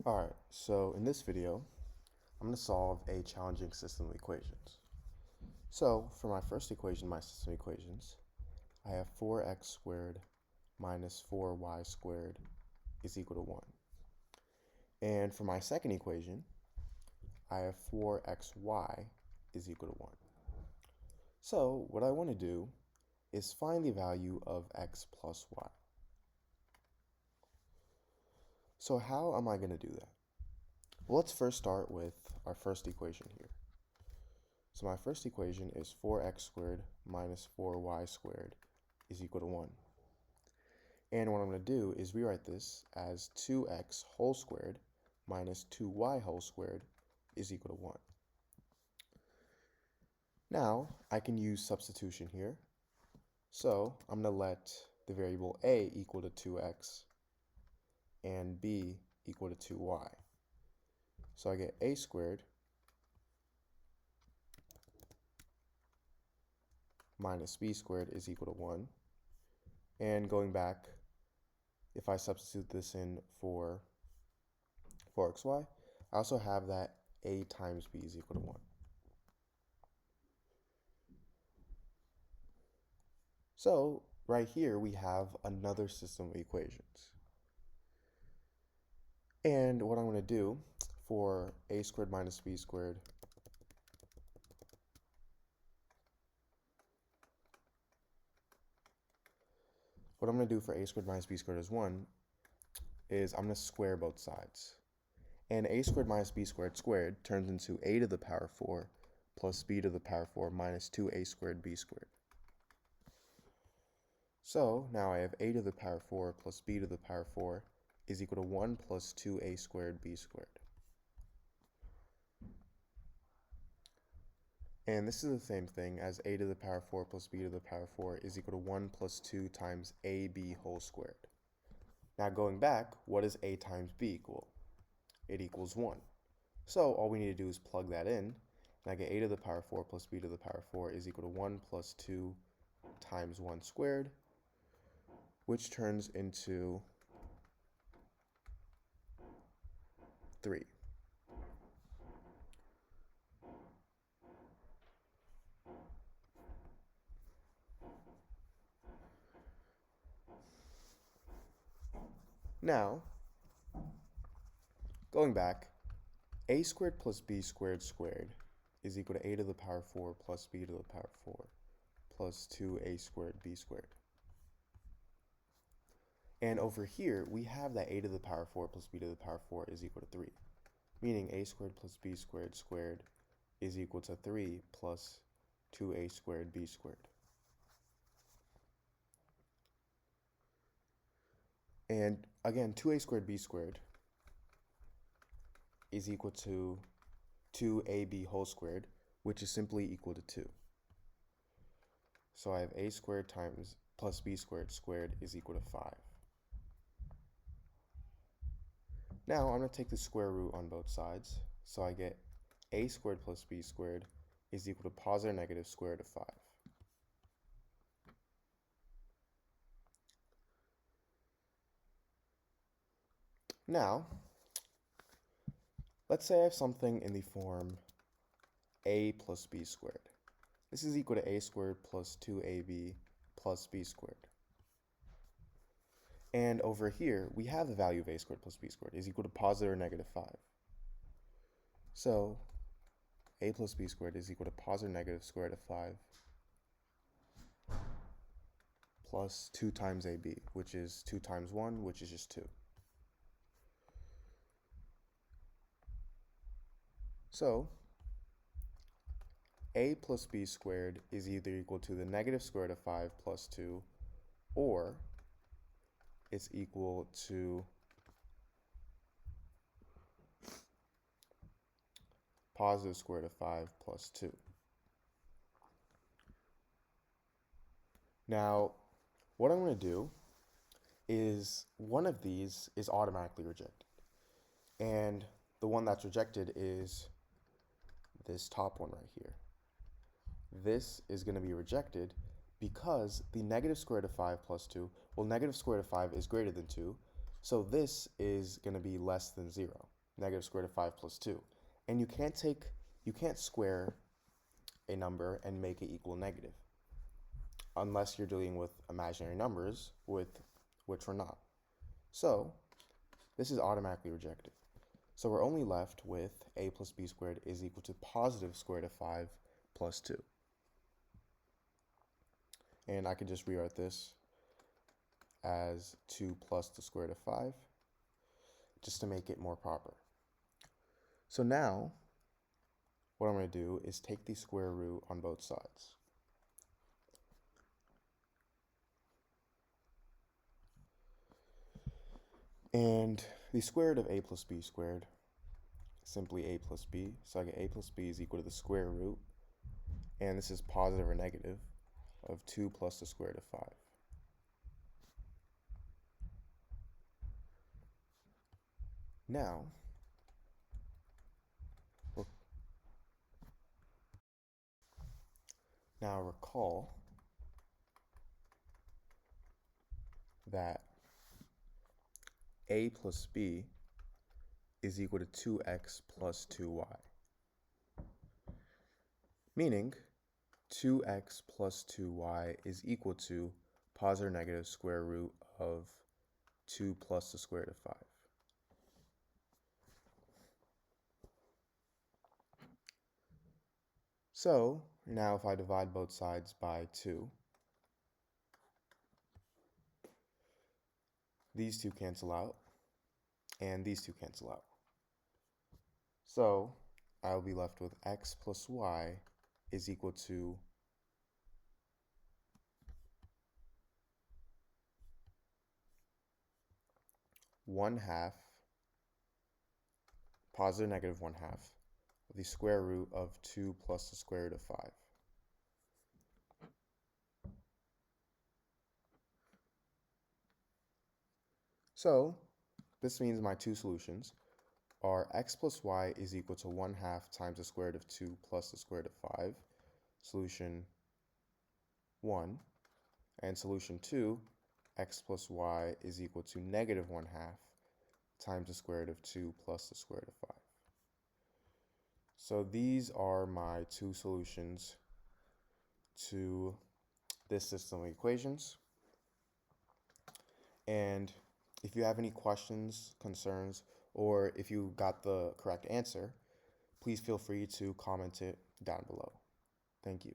Alright, so in this video, I'm going to solve a challenging system of equations. So, for my first equation, my system of equations, I have 4x squared minus 4y squared is equal to 1. And for my second equation, I have 4xy is equal to 1. So, what I want to do is find the value of x plus y. So how am I going to do that? Well, let's first start with our first equation here. So my first equation is 4x squared minus 4y squared is equal to 1. And what I'm going to do is rewrite this as 2x whole squared minus 2y whole squared is equal to 1. Now, I can use substitution here. So I'm going to let the variable a equal to 2x and b equal to 2y. So I get a squared minus b squared is equal to 1. And going back, if I substitute this in for 4xy, I also have that a times b is equal to 1. So right here we have another system of equations. And what I'm going to do for a squared minus b squared What I'm going to do for a squared minus b squared is 1 is I'm going to square both sides. And a squared minus b squared squared turns into a to the power 4 plus b to the power 4 minus 2a squared b squared. So now I have a to the power 4 plus b to the power 4 is equal to 1 plus 2a squared b squared. And this is the same thing as a to the power 4 plus b to the power 4 is equal to 1 plus 2 times ab whole squared. Now going back, what does a times b equal? It equals 1. So all we need to do is plug that in, and I get a to the power 4 plus b to the power 4 is equal to 1 plus 2 times 1 squared, which turns into 3. Now, going back, a squared plus b squared squared is equal to a to the power 4 plus b to the power 4 plus 2a squared b squared. And over here, we have that a to the power 4 plus b to the power 4 is equal to 3, meaning a squared plus b squared squared is equal to 3 plus 2a squared b squared. And again, 2a squared b squared is equal to 2ab whole squared, which is simply equal to 2. So I have a squared times plus b squared squared is equal to 5. Now I'm going to take the square root on both sides. So I get a squared plus b squared is equal to positive or negative square root of 5. Now, let's say I have something in the form a plus b squared. This is equal to a squared plus 2ab plus b squared. And over here, we have the value of a squared plus b squared is equal to positive or negative 5. So, a plus b squared is equal to positive or negative square root of 5 plus 2 times ab, which is 2 times 1, which is just 2. So, a plus b squared is either equal to the negative square root of 5 plus 2, or it's equal to positive square root of 5 plus 2. Now, what I'm going to do is one of these is automatically rejected. And the one that's rejected is this top one right here. This is going to be rejected because the negative square root of 5 plus 2, well, negative square root of 5 is greater than 2, so this is going to be less than 0. negative square root of 5 plus 2. And you can't square a number and make it equal negative unless you're dealing with imaginary numbers, with which we're not. So this is automatically rejected. So we're only left with a plus b squared is equal to positive square root of 5 plus 2. And I could just rewrite this as 2 plus the square root of 5, just to make it more proper. So now, what I'm going to do is take the square root on both sides. And the square root of a plus b squared, simply a plus b. So I get a plus b is equal to the square root, and this is positive or negative, of 2 plus the square root of 5. Now recall that a plus b is equal to 2x plus 2y, meaning 2x plus 2y is equal to positive or negative square root of 2 plus the square root of 5. So now if I divide both sides by 2, these two cancel out, and these two cancel out. So I'll be left with x plus y is equal to 1/2, positive or negative 1/2, of the square root of 2 plus the square root of 5. So this means my two solutions are x plus y is equal to 1/2 times the square root of 2 plus the square root of 5, solution 1, and solution 2, x plus y is equal to negative 1/2 times the square root of 2 plus the square root of 5. So these are my two solutions to this system of equations. And if you have any questions, concerns, or if you got the correct answer, please feel free to comment it down below. Thank you.